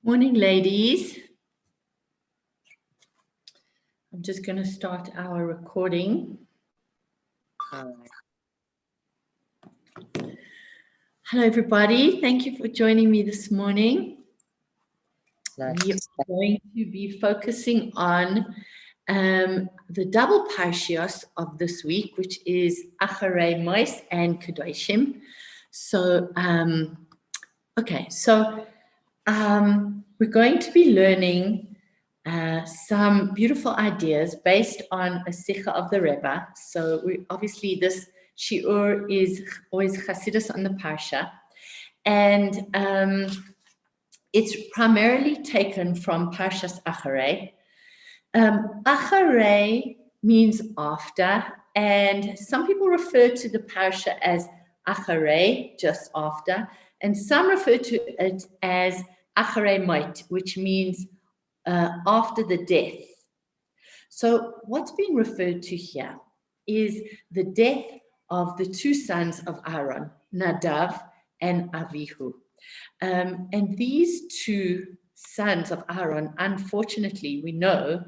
Morning, ladies. I'm just going to start our recording. Hello, everybody. Thank you for joining me this morning. We are going to be focusing on the double parshios of this week, which is Acharei Mos and Kedoshim. So, we're going to be learning some beautiful ideas based on a Sikha of the Rebbe. So obviously this shiur is always Chassidus on the Parsha. And it's primarily taken from Parshas Acharei. Acharei means after, and some people refer to the Parsha as Acharei, just after, and some refer to it as Acharei Mot, which means after the death. So what's being referred to here is the death of the two sons of Aaron, Nadav and Avihu. And these two sons of Aaron, unfortunately, we know,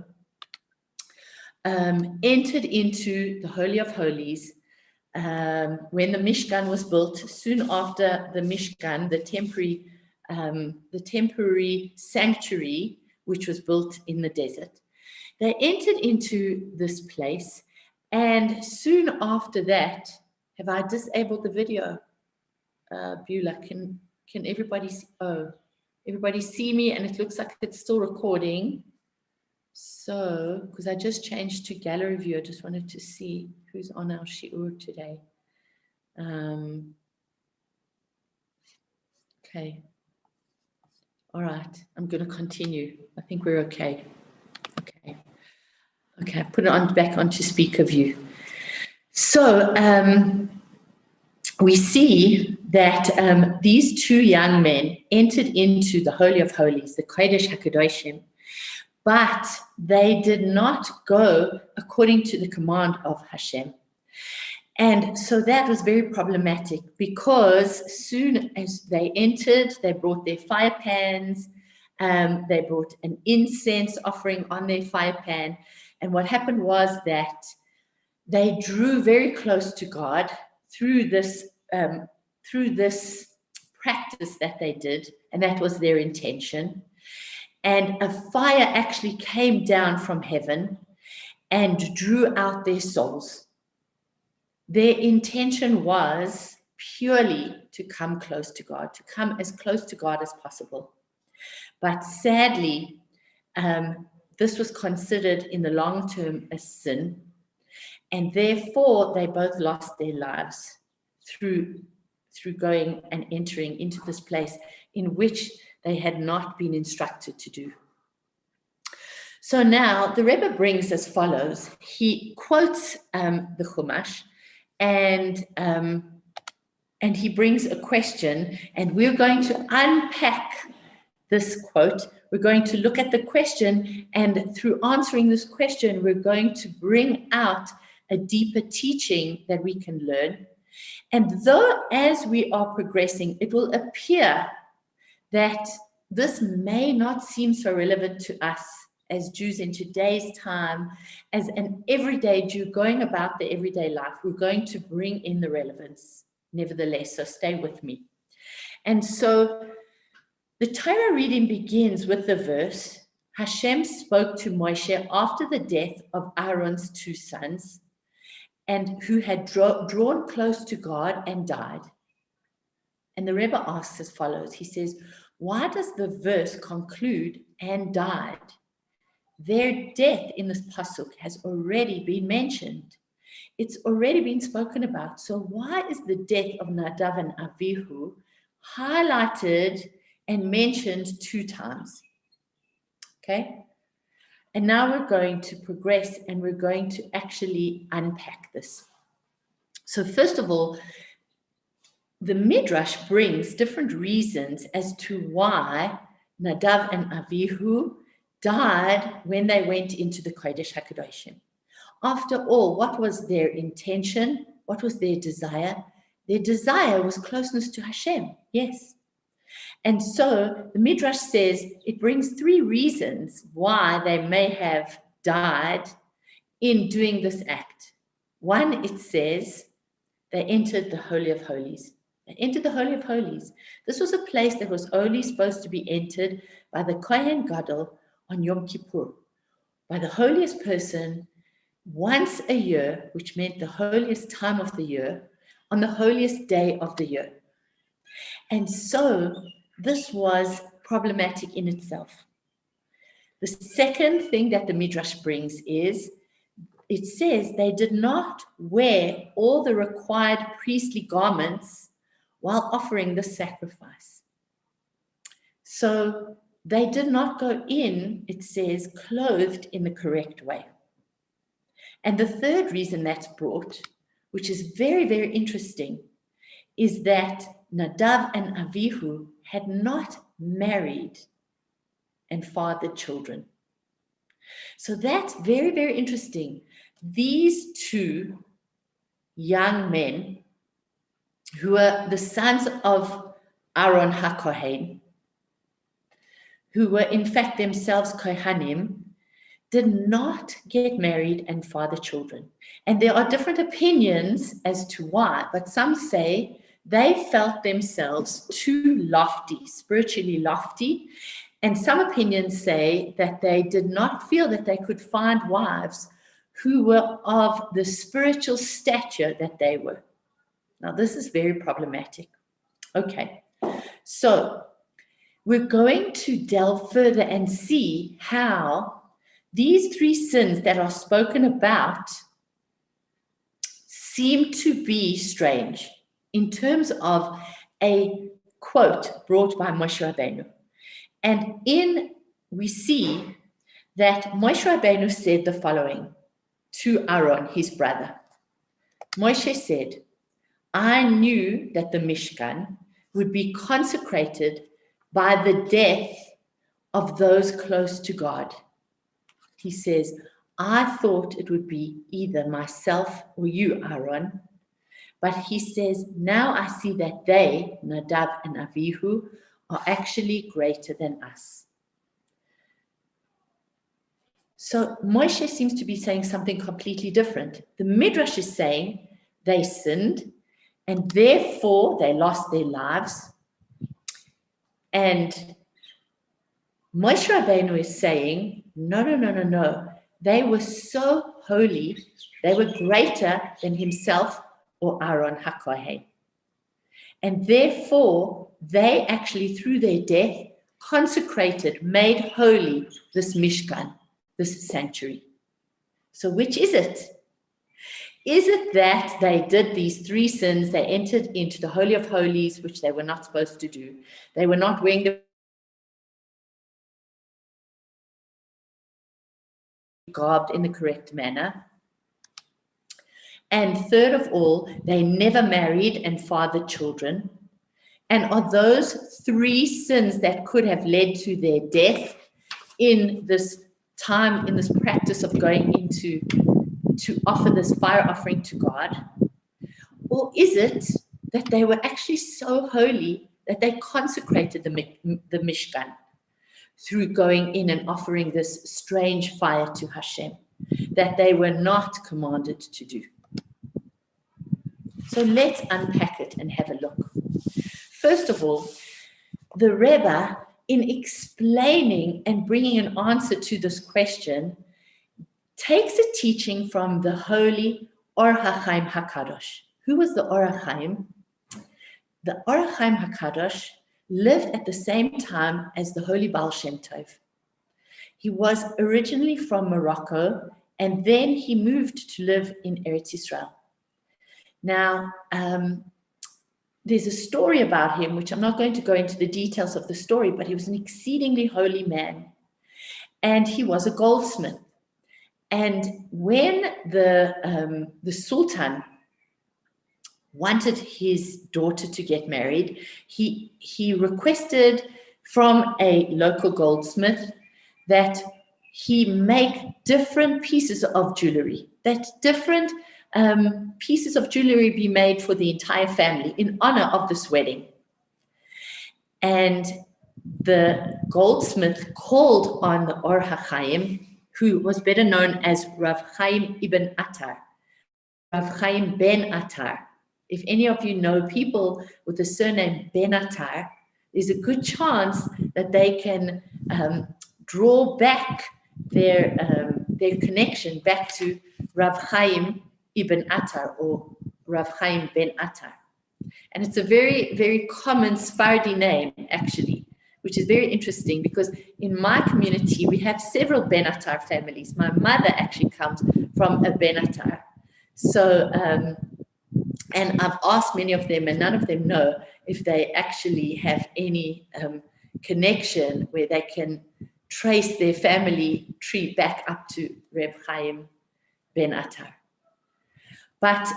entered into the Holy of Holies when the Mishkan was built. Soon after the Mishkan, the temporary sanctuary, which was built in the desert. They entered into this place, and soon after that, have I disabled the video? Beulah, can everybody see? Oh, everybody see me, and it looks like it's still recording. So, because I just changed to gallery view, I just wanted to see who's on our shiur today. Okay. All right, I'm going to continue. I think we're okay. Okay, put it back onto speaker view. So we see that these two young men entered into the Holy of Holies, the Kodesh HaKadoshim, but they did not go according to the command of Hashem. And so that was very problematic, because as soon as they entered, they brought their fire pans, they brought an incense offering on their fire pan. And what happened was that they drew very close to God through this practice that they did, and that was their intention. And a fire actually came down from heaven and drew out their souls. Their intention was purely to come close to God, to come as close to God as possible. But sadly, this was considered in the long term a sin, and therefore they both lost their lives through going and entering into this place in which they had not been instructed to do. So now the Rebbe brings as follows. He quotes the Chumash, and he brings a question, and we're going to unpack this quote. We're going to look at the question, and through answering this question, we're going to bring out a deeper teaching that we can learn. And though as we are progressing, it will appear that this may not seem so relevant to us as Jews in today's time, as an everyday Jew going about their everyday life, we're going to bring in the relevance nevertheless, so stay with me. And so the Torah reading begins with the verse, Hashem spoke to Moshe after the death of Aaron's two sons, and who had drawn close to God and died. And the Rebbe asks as follows, he says, why does the verse conclude and died? Their death in this pasuk has already been mentioned. It's already been spoken about. So why is the death of Nadav and Avihu highlighted and mentioned two times? Okay. And now we're going to progress, and we're going to actually unpack this. So first of all, the Midrash brings different reasons as to why Nadav and Avihu died when they went into the Kodesh HaKadoshim. After all, what was their intention? What was their desire? Their desire was closeness to Hashem, yes. And so the Midrash says it brings 3 reasons why they may have died in doing this act. One, it says they entered the Holy of Holies. They entered the Holy of Holies. This was a place that was only supposed to be entered by the Kohen Gadol on Yom Kippur, by the holiest person once a year, which meant the holiest time of the year, on the holiest day of the year. And so this was problematic in itself. The second thing that the Midrash brings is, it says they did not wear all the required priestly garments while offering the sacrifice. So they did not go in, it says, clothed in the correct way. And the third reason that's brought, which is very, very interesting, is that Nadav and Avihu had not married and fathered children. So that's very, very interesting. These 2 young men, who were the sons of Aaron HaKohen, who were in fact themselves Kohanim, did not get married and father children. And there are different opinions as to why, but some say they felt themselves too lofty, spiritually lofty. And some opinions say that they did not feel that they could find wives who were of the spiritual stature that they were. Now, this is very problematic. Okay, so we're going to delve further and see how these 3 sins that are spoken about seem to be strange in terms of a quote brought by Moshe Rabbeinu. And we see that Moshe Rabbeinu said the following to Aaron, his brother. Moshe said, I knew that the Mishkan would be consecrated by the death of those close to God. He says, I thought it would be either myself or you, Aaron. But he says, now I see that they, Nadav and Avihu, are actually greater than us. So Moshe seems to be saying something completely different. The Midrash is saying they sinned and therefore they lost their lives. And Moshe Rabbeinu is saying, no. They were so holy, they were greater than himself or Aaron HaKohen. And therefore, they actually, through their death, consecrated, made holy this Mishkan, this sanctuary. So which is it? Is it that they did these 3 sins, they entered into the Holy of Holies, which they were not supposed to do? They were not wearing the garbed in the correct manner. And third of all, they never married and fathered children. And are those 3 sins that could have led to their death in this time, in this practice of going into to offer this fire offering to God? Or is it that they were actually so holy that they consecrated the Mishkan through going in and offering this strange fire to Hashem that they were not commanded to do? So let's unpack it and have a look. First of all, the Rebbe, in explaining and bringing an answer to this question, takes a teaching from the holy Or HaChaim HaKadosh. Who was the Or HaChaim? The Or HaChaim HaKadosh lived at the same time as the holy Baal Shem Tov. He was originally from Morocco, and then he moved to live in Eretz Israel. Now, there's a story about him, which I'm not going to go into the details of the story, but he was an exceedingly holy man, and he was a goldsmith. And when the Sultan wanted his daughter to get married, he requested from a local goldsmith that he make different pieces of jewelry, that different pieces of jewelry be made for the entire family in honor of this wedding. And the goldsmith called on the Or HaChaim, who was better known as Rav Chaim ibn Attar, Rav Chaim ben Attar. If any of you know people with the surname Ben Attar, there's a good chance that they can draw back their connection back to Rav Chaim ibn Attar or Rav Chaim ben Attar. And it's a very, very common Sephardi name, actually, which is very interesting because in my community, we have several Ben Attar families. My mother actually comes from a Ben Attar. So, and I've asked many of them, and none of them know if they actually have any connection where they can trace their family tree back up to Reb Chaim ben Attar. But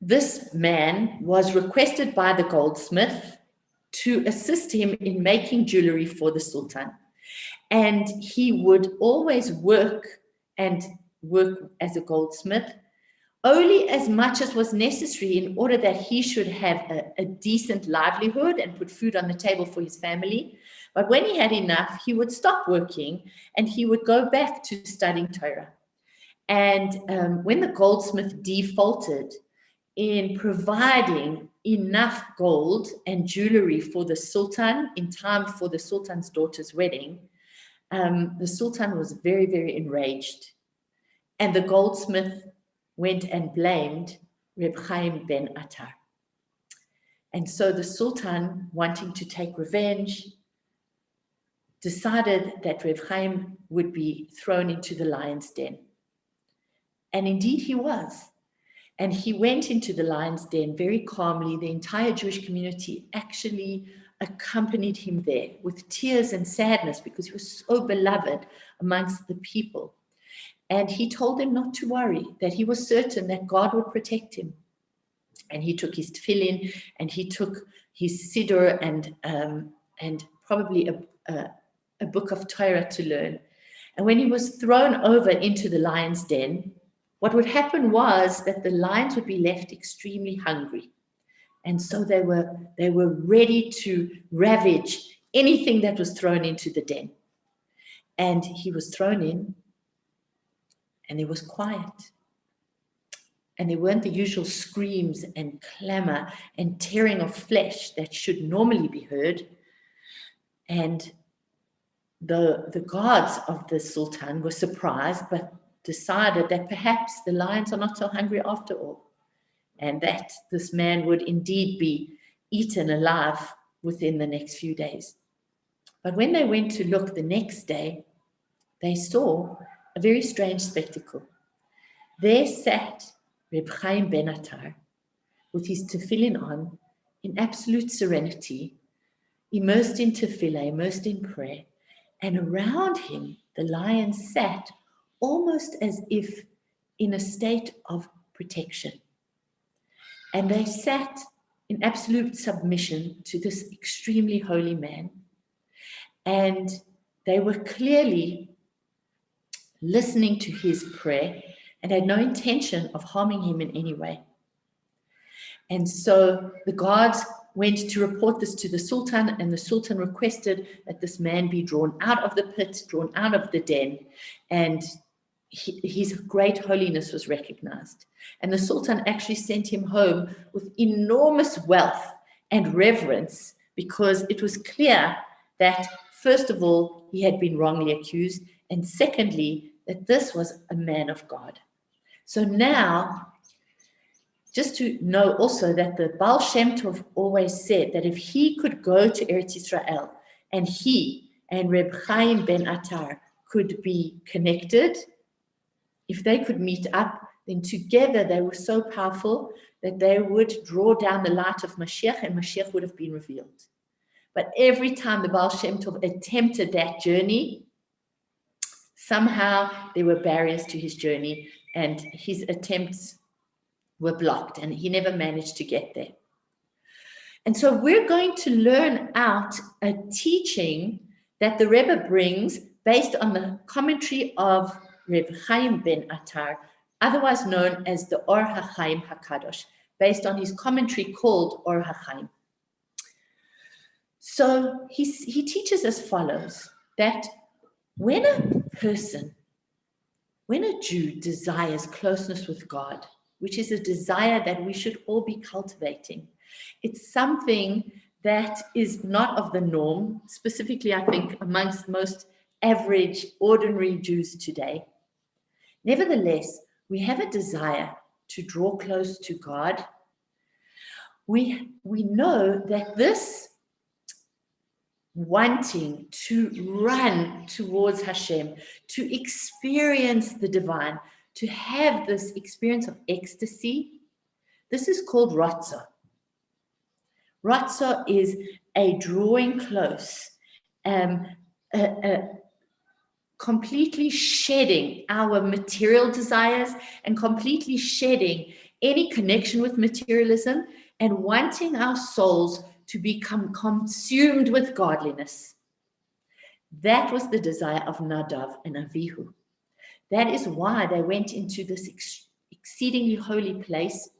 this man was requested by the goldsmith to assist him in making jewelry for the Sultan. And he would always work as a goldsmith only as much as was necessary in order that he should have a decent livelihood and put food on the table for his family. But when he had enough, he would stop working and he would go back to studying Torah. And when the goldsmith defaulted in providing enough gold and jewelry for the Sultan in time for the Sultan's daughter's wedding, the Sultan was very, very enraged. And the goldsmith went and blamed Reb Chaim ben Attar. And so the Sultan, wanting to take revenge, decided that Reb Chaim would be thrown into the lion's den. And indeed he was. And he went into the lion's den very calmly. The entire Jewish community actually accompanied him there with tears and sadness because he was so beloved amongst the people. And he told them not to worry, that he was certain that God would protect him. And he took his tefillin and he took his siddur and probably a book of Torah to learn. And when he was thrown over into the lion's den, what would happen was that the lions would be left extremely hungry. And so they were ready to ravage anything that was thrown into the den. And he was thrown in, and there was quiet. And there weren't the usual screams and clamor and tearing of flesh that should normally be heard. And the guards of the Sultan were surprised, but decided that perhaps the lions are not so hungry after all, and that this man would indeed be eaten alive within the next few days. But when they went to look the next day, they saw a very strange spectacle. There sat Reb Chaim ben Attar with his tefillin on in absolute serenity, immersed in tefillah, immersed in prayer, and around him the lions sat almost as if in a state of protection. And they sat in absolute submission to this extremely holy man. And they were clearly listening to his prayer and had no intention of harming him in any way. And so the guards went to report this to the Sultan, and the Sultan requested that this man be drawn out of the pit, drawn out of the den, and his great holiness was recognized. And the Sultan actually sent him home with enormous wealth and reverence, because it was clear that, first of all, he had been wrongly accused, and secondly, that this was a man of God. So now, just to know also that the Baal Shem Tov always said that if he could go to Eretz Israel and he and Reb Chaim ben Attar could be connected, if they could meet up, then together they were so powerful that they would draw down the light of Mashiach, and Mashiach would have been revealed. But every time the Baal Shem Tov attempted that journey, somehow there were barriers to his journey, and his attempts were blocked, and he never managed to get there. And so we're going to learn out a teaching that the Rebbe brings based on the commentary of Reb Chaim ben Attar, otherwise known as the Or HaChaim HaKadosh, based on his commentary called Or HaChaim. So he teaches as follows, that when a Jew desires closeness with God, which is a desire that we should all be cultivating, it's something that is not of the norm, specifically, I think, amongst most average, ordinary Jews today. Nevertheless, we have a desire to draw close to God. We know that this wanting to run towards Hashem, to experience the divine, to have this experience of ecstasy, this is called ratzah. Ratzah is a drawing close, completely shedding our material desires and completely shedding any connection with materialism and wanting our souls to become consumed with godliness. That was the desire of Nadav and Avihu. That is why they went into this exceedingly holy place,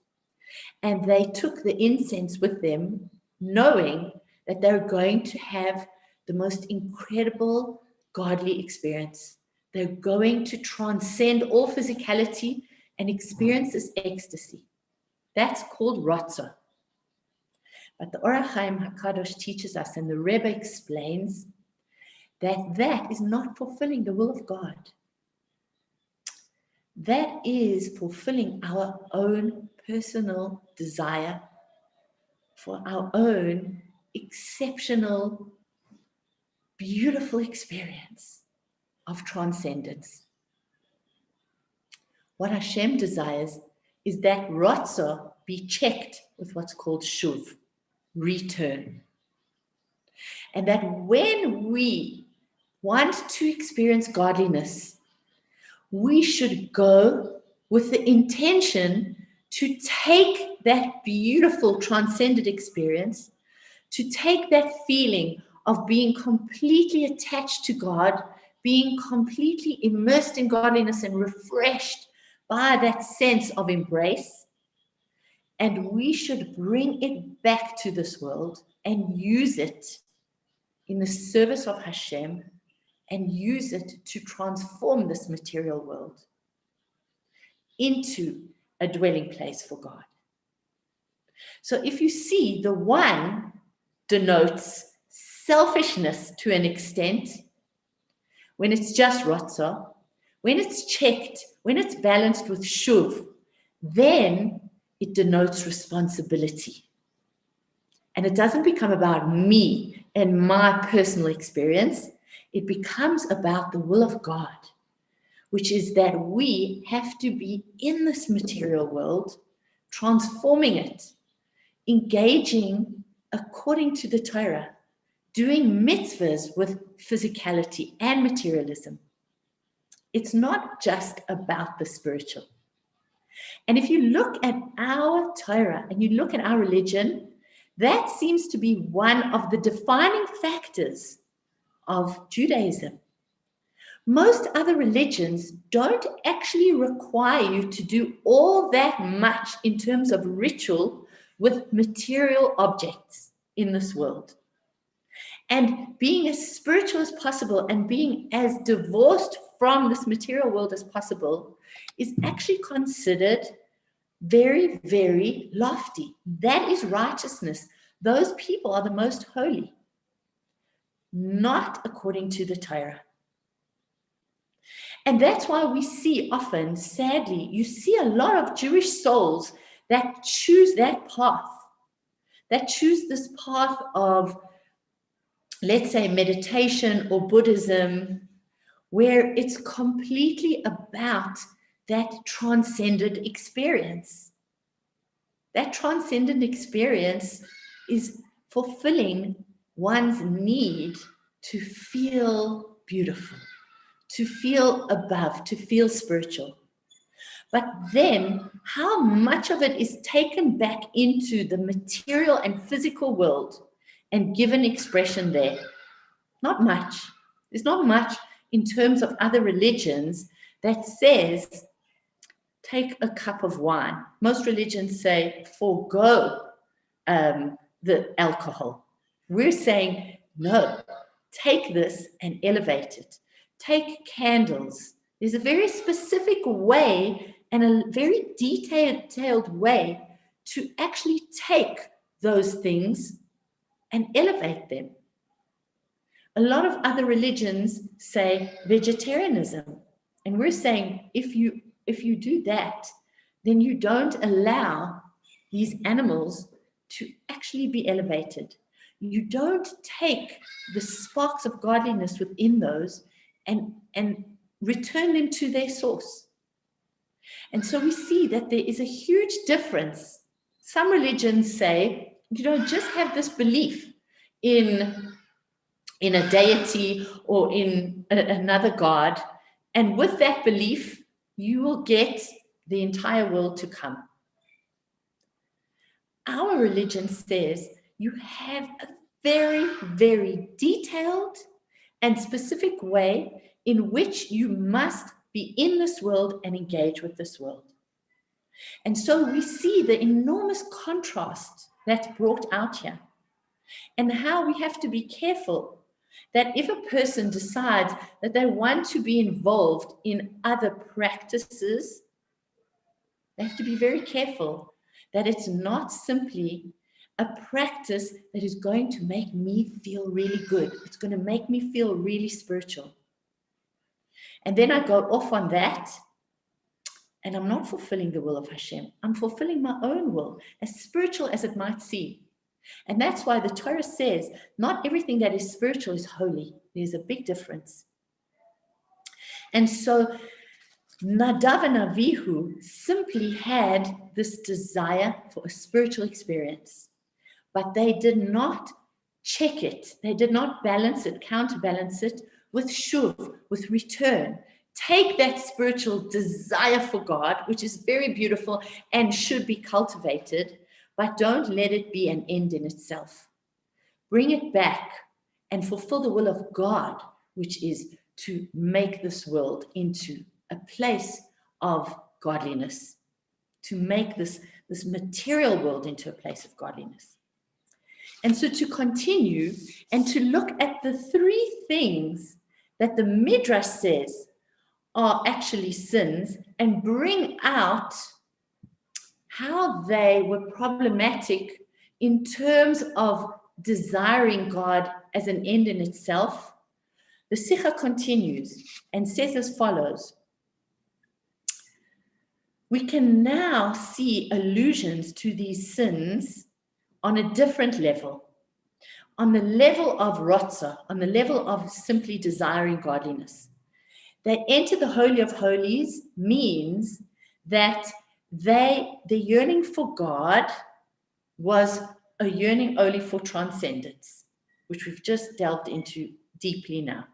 and they took the incense with them, knowing that they're going to have the most incredible godly experience. They're going to transcend all physicality and experience this ecstasy. That's called ratzah. But the Orach Chaim HaKadosh teaches us, and the Rebbe explains, that is not fulfilling the will of God. That is fulfilling our own personal desire for our own exceptional, beautiful experience of transcendence. What Hashem desires is that ratzah be checked with what's called shuv, return. And that when we want to experience godliness, we should go with the intention to take that beautiful transcendent experience, to take that feeling of being completely attached to God, being completely immersed in godliness and refreshed by that sense of embrace. And we should bring it back to this world and use it in the service of Hashem, and use it to transform this material world into a dwelling place for God. So if you see, the one denotes selfishness to an extent, when it's just ratzah. When it's checked, when it's balanced with shuv, then it denotes responsibility. And it doesn't become about me and my personal experience. It becomes about the will of God, which is that we have to be in this material world, transforming it, engaging according to the Torah, doing mitzvahs with physicality and materialism. It's not just about the spiritual. And if you look at our Torah and you look at our religion, that seems to be one of the defining factors of Judaism. Most other religions don't actually require you to do all that much in terms of ritual with material objects in this world. And being as spiritual as possible and being as divorced from this material world as possible is actually considered very, very lofty. That is righteousness. Those people are the most holy, not according to the Torah. And that's why we see often, sadly, you see a lot of Jewish souls that choose that path, that choose this path of, let's say, meditation or Buddhism, where it's completely about that transcendent experience. That transcendent experience is fulfilling one's need to feel beautiful, to feel above, to feel spiritual. But then how much of it is taken back into the material and physical world and given expression there? Not much. There's not much in terms of other religions that says, take a cup of wine. Most religions say, forego the alcohol. We're saying, no, take this and elevate it. Take candles. There's a very specific way and a very detailed way to actually take those things and elevate them. A lot of other religions say vegetarianism. And we're saying if you do that, then you don't allow these animals to actually be elevated. You don't take the sparks of godliness within those and return them to their source. And so we see that there is a huge difference. Some religions say, just have this belief in a deity or in another god, and with that belief, you will get the entire world to come. Our religion says you have a very, very detailed and specific way in which you must be in this world and engage with this world. And so we see the enormous contrast that's brought out here, and how we have to be careful that if a person decides that they want to be involved in other practices, they have to be very careful that it's not simply a practice that is going to make me feel really good. It's going to make me feel really spiritual. And then I go off on that, and I'm not fulfilling the will of Hashem. I'm fulfilling my own will, as spiritual as it might seem. And that's why the Torah says not everything that is spiritual is holy. There's a big difference. And so Nadav and Avihu simply had this desire for a spiritual experience, but they did not check it. They did not balance it, counterbalance it with shuv, with return. Take that spiritual desire for God, which is very beautiful and should be cultivated, but don't let it be an end in itself. Bring it back and fulfill the will of God, which is to make this world into a place of godliness, to make this material world into a place of godliness. And so to continue and to look at the three things that the Midrash says are actually sins, and bring out how they were problematic in terms of desiring God as an end in itself. The Sikha continues and says as follows: we can now see allusions to these sins on a different level, on the level of Rotza, on the level of simply desiring godliness. They enter the Holy of Holies means that the yearning for God was a yearning only for transcendence, which we've just delved into deeply now,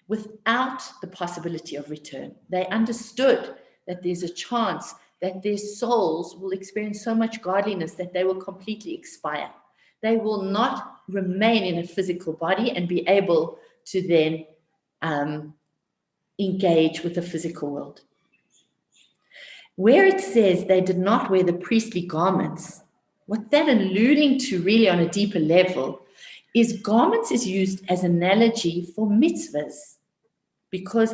without the possibility of return. They understood that there's a chance that their souls will experience so much godliness that they will completely expire. They will not remain in a physical body and be able to then engage with the physical world. Where it says they did not wear the priestly garments, what that alluding to really on a deeper level is garments is used as an analogy for mitzvahs, because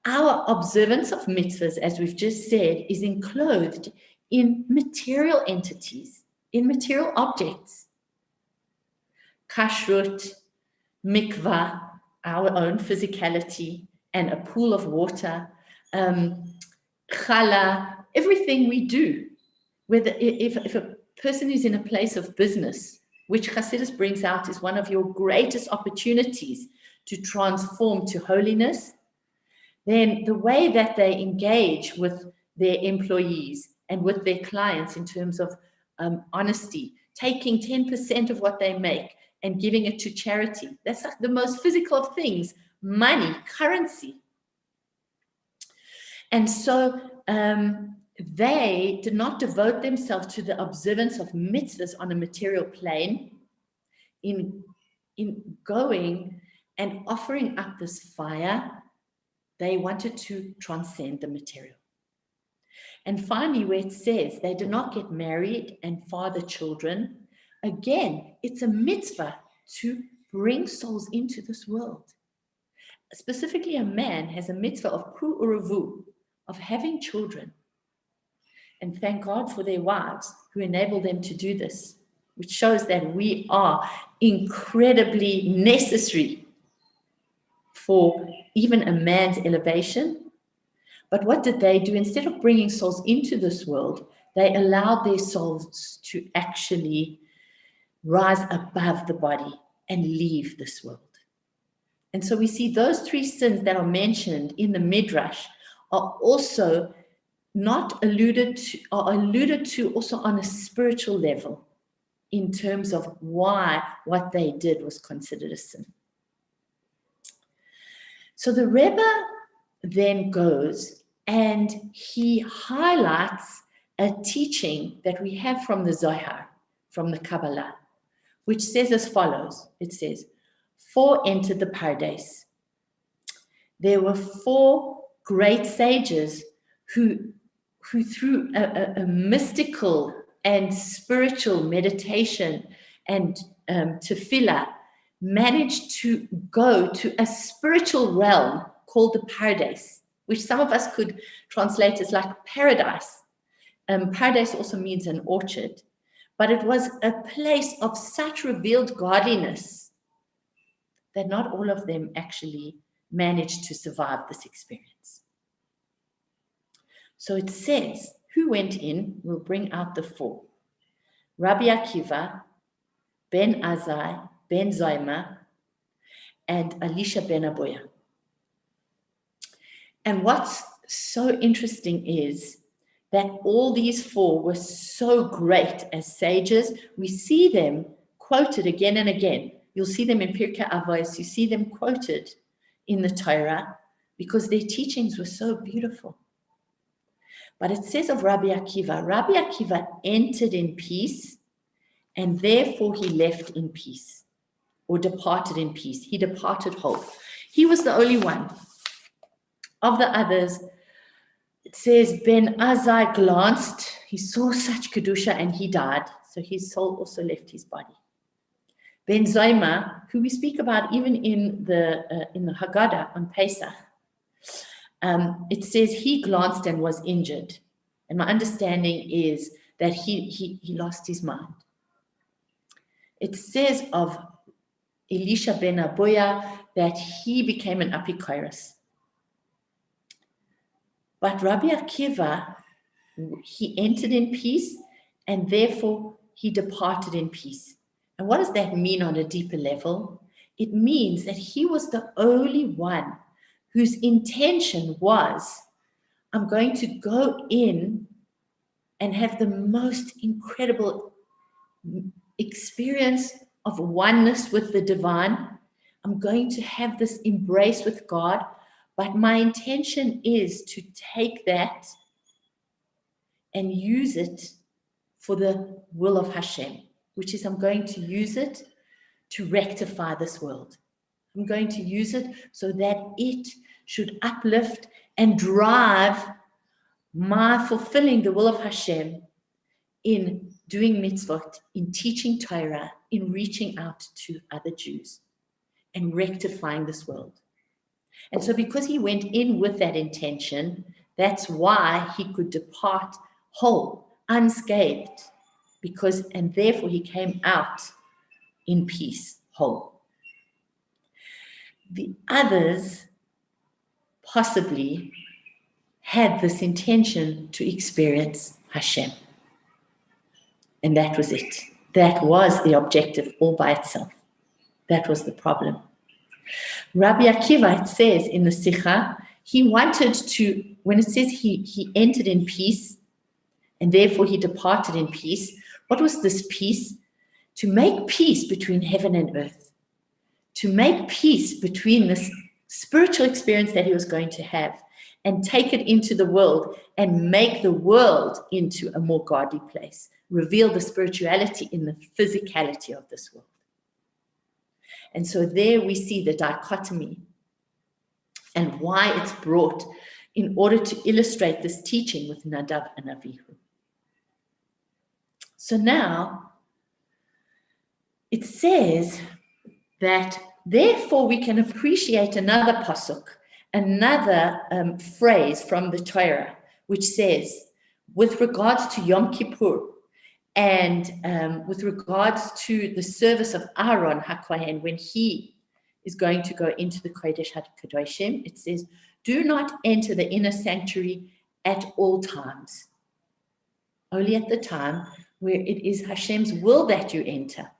our observance of mitzvahs, as we've just said, is enclosed in material entities, in material objects. Kashrut, mikvah, our own physicality, and a pool of water, challah, everything we do. Whether if a person is in a place of business, which Chassidus brings out is one of your greatest opportunities to transform to holiness, then the way that they engage with their employees and with their clients in terms of honesty, taking 10% of what they make and giving it to charity. That's like the most physical of things, money, currency. And so they did not devote themselves to the observance of mitzvahs on a material plane in going and offering up this fire. They wanted to transcend the material. And finally, where it says they did not get married and father children, Again, it's a mitzvah to bring souls into this world. Specifically, a man has a mitzvah of pru uravu, of having children. And thank God for their wives who enable them to do this, which shows that we are incredibly necessary for even a man's elevation. But what did they do? Instead of bringing souls into this world, they allowed their souls to actually rise above the body and leave this world. And so we see those three sins that are mentioned in the Midrash are also not alluded to, are alluded to also on a spiritual level in terms of why what they did was considered a sin. So the Rebbe then goes and he highlights a teaching that we have from the Zohar, from the Kabbalah, which says as follows. It says, 4 entered the paradise. There were 4 great sages who through a mystical and spiritual meditation and tefillah managed to go to a spiritual realm called the paradise, which some of us could translate as like paradise. Paradise also means an orchard, but it was a place of such revealed godliness that not all of them actually managed to survive this experience. So it says, who went in will bring out the 4. Rabbi Akiva, Ben Azai, Ben Zoyma, and Elisha ben Aboya. And what's so interesting is that all these 4 were so great as sages. We see them quoted again and again. You'll see them in Pirkei Avos. You see them quoted in the Torah because their teachings were so beautiful. But it says of Rabbi Akiva entered in peace and therefore he left in peace or departed in peace. He departed whole. He was the only one. Of the others, it says Ben Azai glanced, he saw such Kedusha and he died. So his soul also left his body. Ben Zoyma, who we speak about even in the Haggadah on Pesach, it says he glanced and was injured. And my understanding is that he lost his mind. It says of Elisha ben Aboya that he became an apikoros. But Rabbi Akiva, he entered in peace and therefore he departed in peace. And what does that mean on a deeper level? It means that he was the only one whose intention was, I'm going to go in and have the most incredible experience of oneness with the divine. I'm going to have this embrace with God, but my intention is to take that and use it for the will of Hashem, which is I'm going to use it to rectify this world. I'm going to use it so that it should uplift and drive my fulfilling the will of Hashem in doing mitzvot, in teaching Torah, in reaching out to other Jews and rectifying this world. And so because he went in with that intention, that's why he could depart whole, unscathed, and therefore he came out in peace, whole. The others possibly had this intention to experience Hashem. And that was it. That was the objective all by itself. That was the problem. Rabbi Akiva, it says in the Sikha, he wanted to, when it says he entered in peace and therefore he departed in peace, what was this peace? To make peace between heaven and earth. To make peace between this spiritual experience that he was going to have and take it into the world and make the world into a more godly place. Reveal the spirituality in the physicality of this world. And so there we see the dichotomy and why it's brought in order to illustrate this teaching with Nadav and Avihu. So now, it says that therefore we can appreciate another pasuk, another phrase from the Torah, which says, with regards to Yom Kippur and with regards to the service of Aaron HaKohen when he is going to go into the Kodesh HaKadoshim, it says, do not enter the inner sanctuary at all times, only at the time where it is Hashem's will that you enter,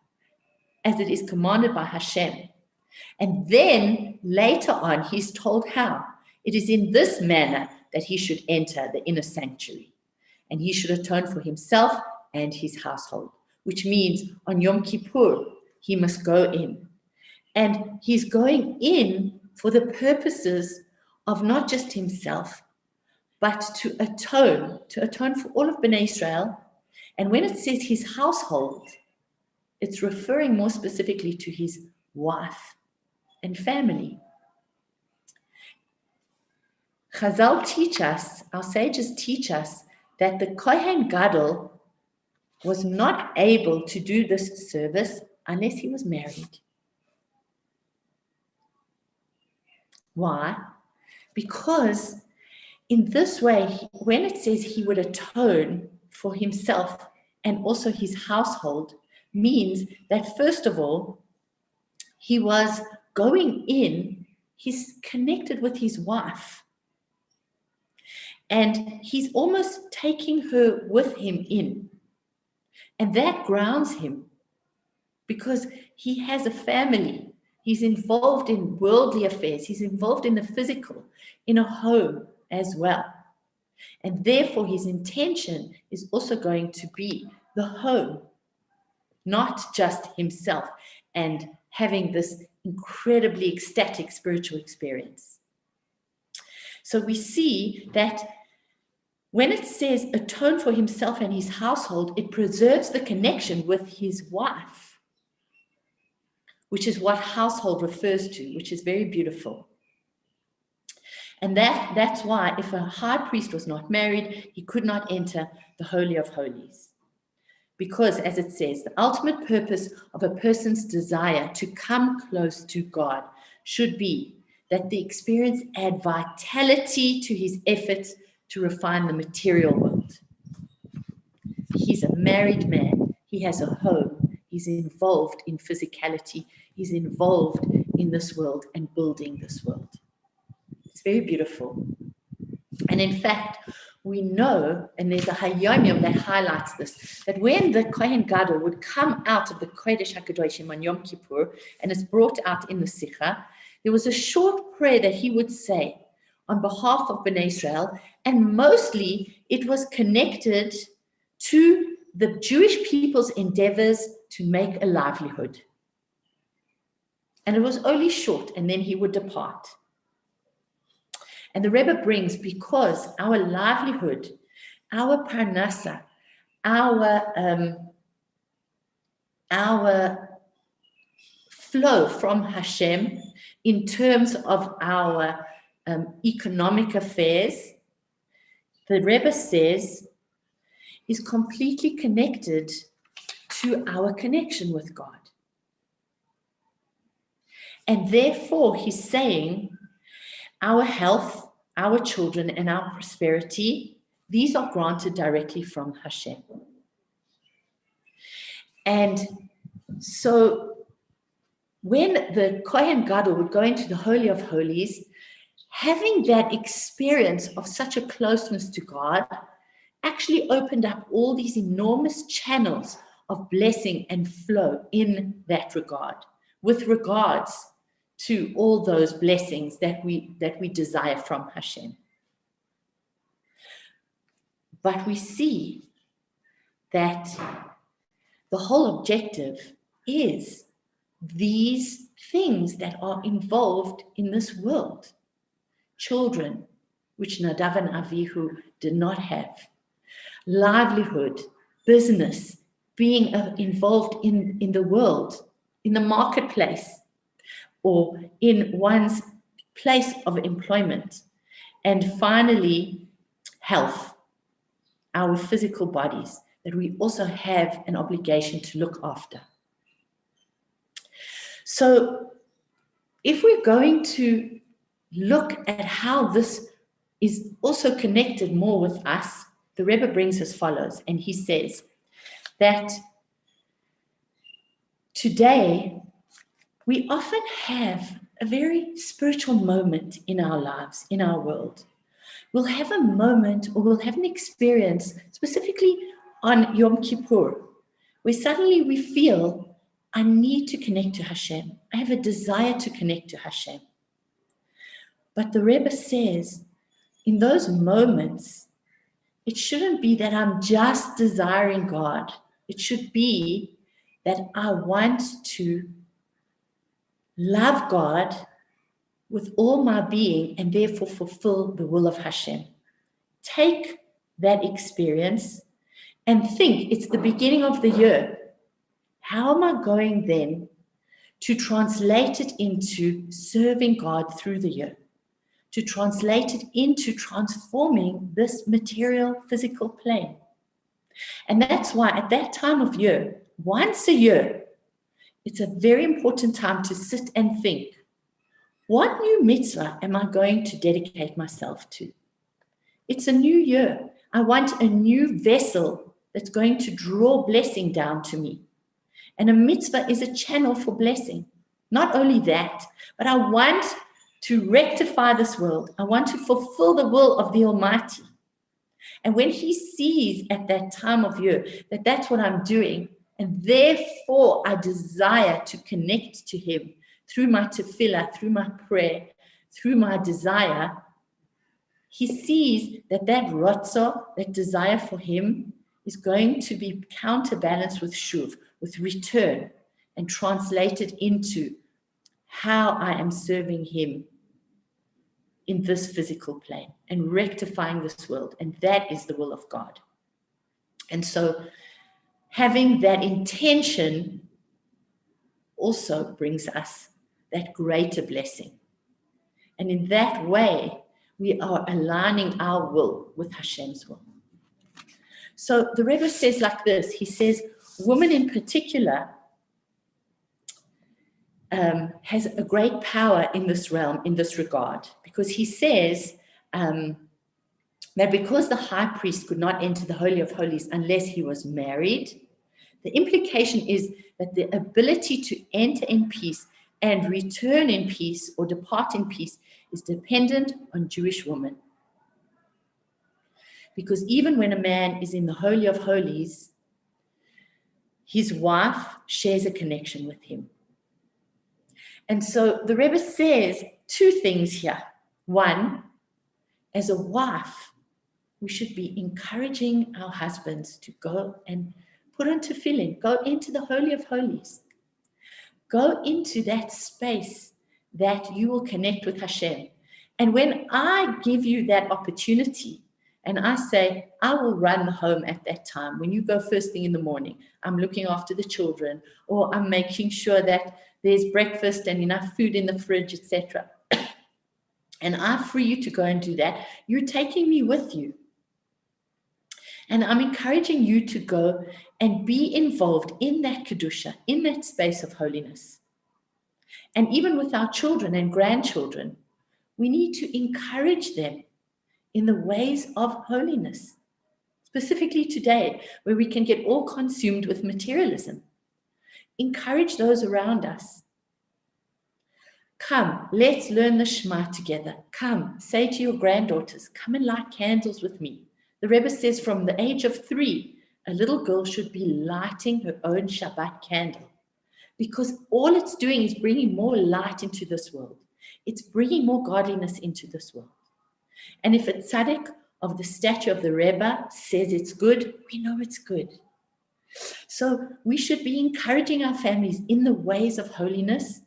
as it is commanded by Hashem. And then later on, he's told how. It is in this manner that he should enter the inner sanctuary. And he should atone for himself and his household, which means on Yom Kippur, he must go in. And he's going in for the purposes of not just himself, but to atone for all of Bnei Israel. And when it says his household, it's referring more specifically to his wife and family. Chazal teach us, our sages teach us, that the Kohen Gadol was not able to do this service unless he was married. Why? Because in this way, when it says he would atone for himself and also his household, means that first of all, he was going in, he's connected with his wife. And he's almost taking her with him in. And that grounds him because he has a family. He's involved in worldly affairs. He's involved in the physical, in a home as well. And therefore, his intention is also going to be the home, not just himself and having this incredibly ecstatic spiritual experience. So we see that when it says atone for himself and his household, it preserves the connection with his wife, which is what household refers to, which is very beautiful. And that's why if a high priest was not married, he could not enter the Holy of Holies. Because, as it says, the ultimate purpose of a person's desire to come close to God should be that the experience add vitality to his efforts to refine the material world. He's a married man. He has a home. He's involved in physicality. He's involved in this world and building this world. It's very beautiful. And in fact, we know, and there's a Hayomim that highlights this, that when the Kohen Gadol would come out of the Kodesh HaKadoshim on Yom Kippur, and it's brought out in the Sikha, there was a short prayer that he would say on behalf of Bnei Israel, and mostly it was connected to the Jewish people's endeavors to make a livelihood. And it was only short, and then he would depart. And the Rebbe brings, because our livelihood, our parnasa, our flow from Hashem in terms of our economic affairs, the Rebbe says, is completely connected to our connection with God. And therefore, he's saying, our health, our children, and our prosperity, these are granted directly from Hashem. And so when the Kohen Gadol would go into the Holy of Holies, having that experience of such a closeness to God actually opened up all these enormous channels of blessing and flow in that regard, with regards to all those blessings that we desire from Hashem. But we see that the whole objective is these things that are involved in this world. Children, which Nadav and Avihu did not have. Livelihood, business, being involved in the world, in the marketplace, or in one's place of employment. And finally, health, our physical bodies, that we also have an obligation to look after. So if we're going to look at how this is also connected more with us, the Rebbe brings as follows, and he says that today we often have a very spiritual moment in our lives, in our world. We'll have a moment or we'll have an experience, specifically on Yom Kippur, where suddenly we feel, I need to connect to Hashem. I have a desire to connect to Hashem. But the Rebbe says, in those moments, it shouldn't be that I'm just desiring God. It should be that I want to love God with all my being and therefore fulfill the will of Hashem. Take that experience and think it's the beginning of the year. How am I going then to translate it into serving God through the year? To translate it into transforming this material, physical plane. And that's why at that time of year, once a year, it's a very important time to sit and think, what new mitzvah am I going to dedicate myself to? It's a new year. I want a new vessel that's going to draw blessing down to me. And a mitzvah is a channel for blessing. Not only that, but I want to rectify this world. I want to fulfill the will of the Almighty. And when he sees at that time of year that that's what I'm doing, and therefore I desire to connect to him through my tefillah, through my prayer, through my desire, he sees that that ratzah, that desire for him, is going to be counterbalanced with shuv, with return, and translated into how I am serving him in this physical plane and rectifying this world. And that is the will of God. And so having that intention also brings us that greater blessing. And in that way, we are aligning our will with Hashem's will. So the Rebbe says like this, he says, woman in particular has a great power in this realm, in this regard, because he says that because the high priest could not enter the Holy of Holies unless he was married, the implication is that the ability to enter in peace and return in peace or depart in peace is dependent on Jewish women. Because even when a man is in the Holy of Holies, his wife shares a connection with him. And so the Rebbe says two things here. One, as a wife, we should be encouraging our husbands to go and put on tefillin, go into the Holy of Holies. Go into that space that you will connect with Hashem. And when I give you that opportunity, and I say, I will run the home at that time. When you go first thing in the morning, I'm looking after the children, or I'm making sure that there's breakfast and enough food in the fridge, etc. And I free you to go and do that. You're taking me with you. And I'm encouraging you to go and be involved in that Kedusha, in that space of holiness. And even with our children and grandchildren, we need to encourage them in the ways of holiness, specifically today, where we can get all consumed with materialism. Encourage those around us. Come, let's learn the Shema together. Come, say to your granddaughters, come and light candles with me. The Rebbe says from the age of 3, a little girl should be lighting her own Shabbat candle, because all it's doing is bringing more light into this world. It's bringing more godliness into this world. And if a tzaddik of the stature of the Rebbe says it's good, we know it's good. So we should be encouraging our families in the ways of holiness,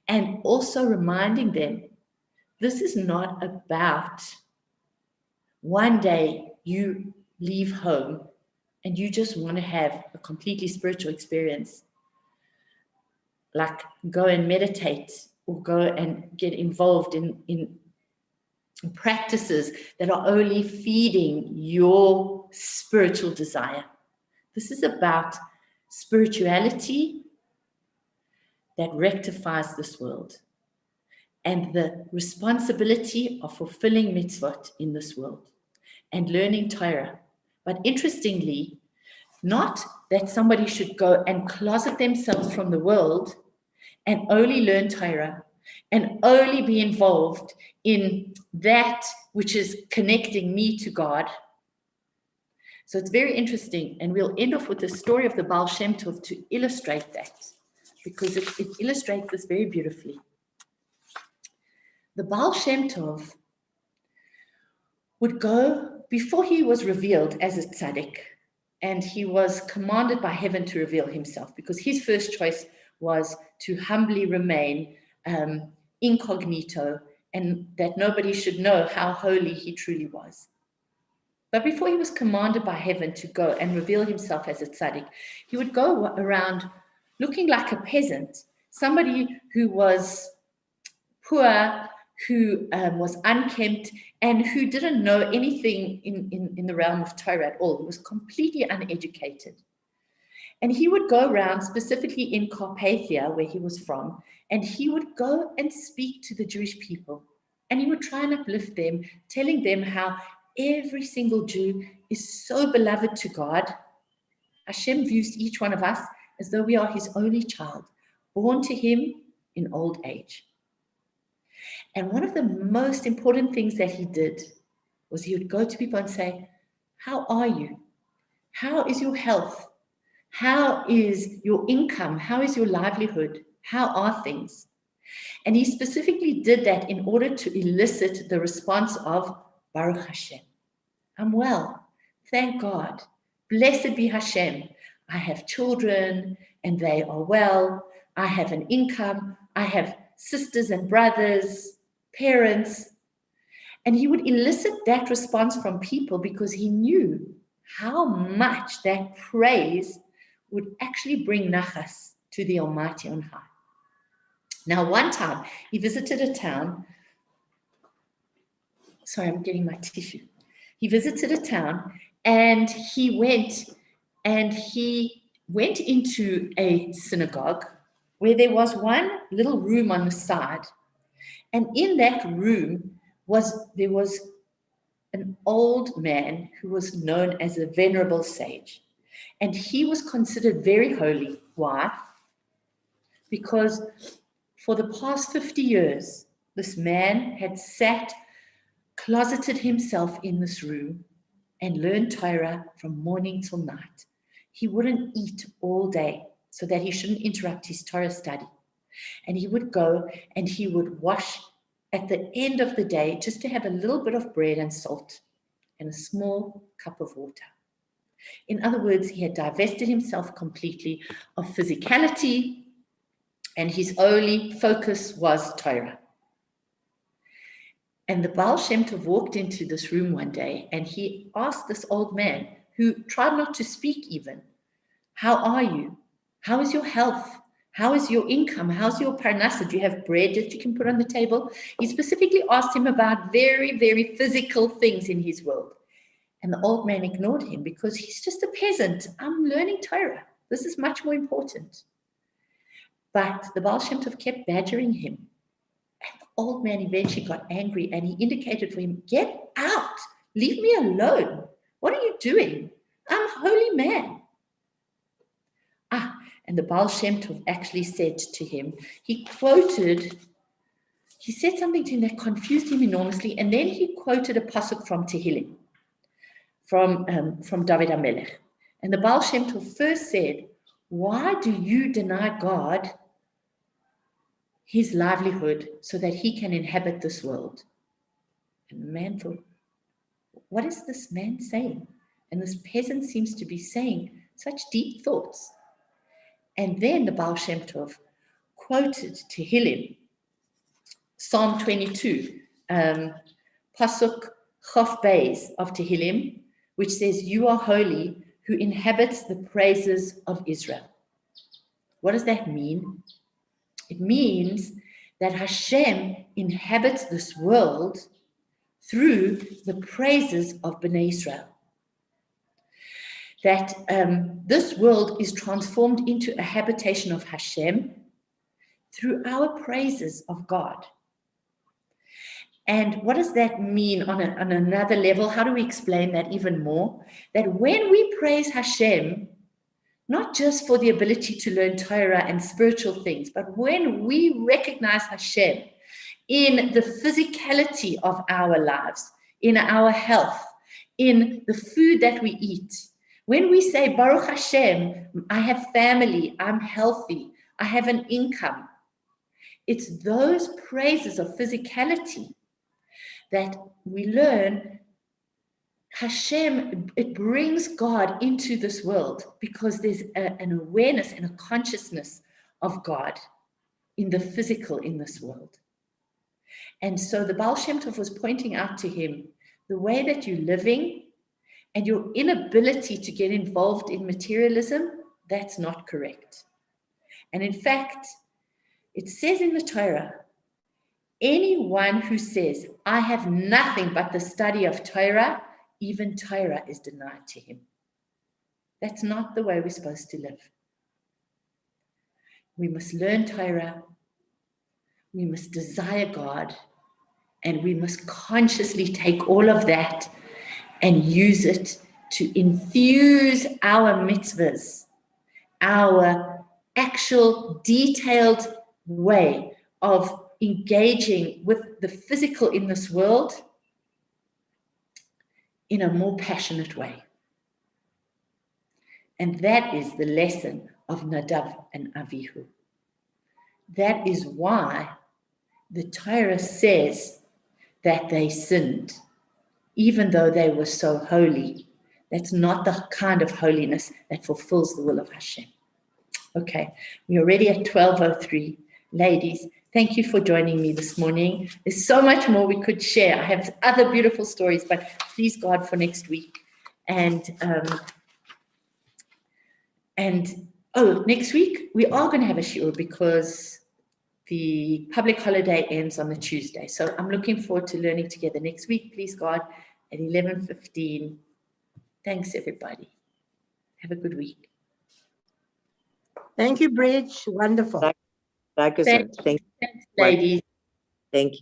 and also reminding them, this is not about one day you leave home and you just want to have a completely spiritual experience, like go and meditate or go and get involved in practices that are only feeding your spiritual desire. This is about spirituality that rectifies this world and the responsibility of fulfilling mitzvot in this world and learning Torah. But interestingly, not that somebody should go and closet themselves from the world and only learn Torah and only be involved in that which is connecting me to God. So it's very interesting. And we'll end off with the story of the Baal Shem Tov to illustrate that, because it illustrates this very beautifully. The Baal Shem Tov would go, before he was revealed as a tzaddik, and he was commanded by heaven to reveal himself, because his first choice was to humbly remain incognito, and that nobody should know how holy he truly was. But before he was commanded by heaven to go and reveal himself as a tzaddik, he would go around looking like a peasant, somebody who was poor, who was unkempt, and who didn't know anything in the realm of Torah at all. He was completely uneducated. And he would go around, specifically in Carpathia, where he was from, and he would go and speak to the Jewish people. And he would try and uplift them, telling them how every single Jew is so beloved to God. Hashem views each one of us as though we are his only child, born to him in old age. And one of the most important things that he did was he would go to people and say, how are you? How is your health? How is your income? How is your livelihood? How are things? And he specifically did that in order to elicit the response of Baruch Hashem. I'm well, thank God. Blessed be Hashem. I have children and they are well. I have an income. I have sisters and brothers, parents. And he would elicit that response from people because he knew how much that praise would actually bring nachas to the Almighty on high. Now, one time he visited a town. Sorry, I'm getting my tissue. He visited a town and he went into a synagogue where there was one little room on the side. And in that room there was an old man who was known as a venerable sage. And he was considered very holy. Why? Because for the past 50 years, this man had closeted himself in this room and learned Torah from morning till night. He wouldn't eat all day so that he shouldn't interrupt his Torah study. And he would go and he would wash at the end of the day just to have a little bit of bread and salt and a small cup of water. In other words, he had divested himself completely of physicality, and his only focus was Torah. And the Baal Shem Tov walked into this room one day and he asked this old man, who tried not to speak even, how are you? How is your health? How is your income? How's your parnasa? Do you have bread that you can put on the table? He specifically asked him about very, very physical things in his world. And the old man ignored him because he's just a peasant. I'm learning Torah. This is much more important. But the Baal Shem Tov kept badgering him. And the old man eventually got angry and he indicated for him, get out, leave me alone. What are you doing? I'm a holy man. And the Baal Shem Tov actually said to him, he said something to him that confused him enormously, and then he quoted a pasuk from Tehillim, from David HaMelech. And the Baal Shem Tov first said, why do you deny God his livelihood so that he can inhabit this world? And the man thought, what is this man saying? And this peasant seems to be saying such deep thoughts. And then the Baal Shem Tov quoted Tehillim, Psalm 22, Pasuk Chof Beis of Tehillim, which says, you are holy, who inhabits the praises of Israel. What does that mean? It means that Hashem inhabits this world through the praises of Bnei Israel. That this world is transformed into a habitation of Hashem through our praises of God. And what does that mean on another level? How do we explain that even more? That when we praise Hashem, not just for the ability to learn Torah and spiritual things, but when we recognize Hashem in the physicality of our lives, in our health, in the food that we eat, when we say, Baruch Hashem, I have family, I'm healthy, I have an income, it's those praises of physicality that we learn Hashem, it brings God into this world because there's an awareness and a consciousness of God in the physical in this world. And so the Baal Shem Tov was pointing out to him the way that you're living and your inability to get involved in materialism, that's not correct. And in fact, it says in the Torah, anyone who says, I have nothing but the study of Torah, even Torah is denied to him. That's not the way we're supposed to live. We must learn Torah, we must desire God, and we must consciously take all of that and use it to infuse our mitzvahs, our actual detailed way of engaging with the physical in this world in a more passionate way. And that is the lesson of Nadav and Avihu. That is why the Torah says that they sinned, even though they were so holy. That's not the kind of holiness that fulfills the will of Hashem. Okay, we're already at 12:03. Ladies, thank you for joining me this morning. There's so much more we could share. I have other beautiful stories, but please God for next week. And next week we are going to have a shiur because the public holiday ends on the Tuesday. So I'm looking forward to learning together next week, please God, at 11:15. Thanks, everybody. Have a good week. Thank you, Bridge. Wonderful. Thanks, Thanks, ladies. Thank you.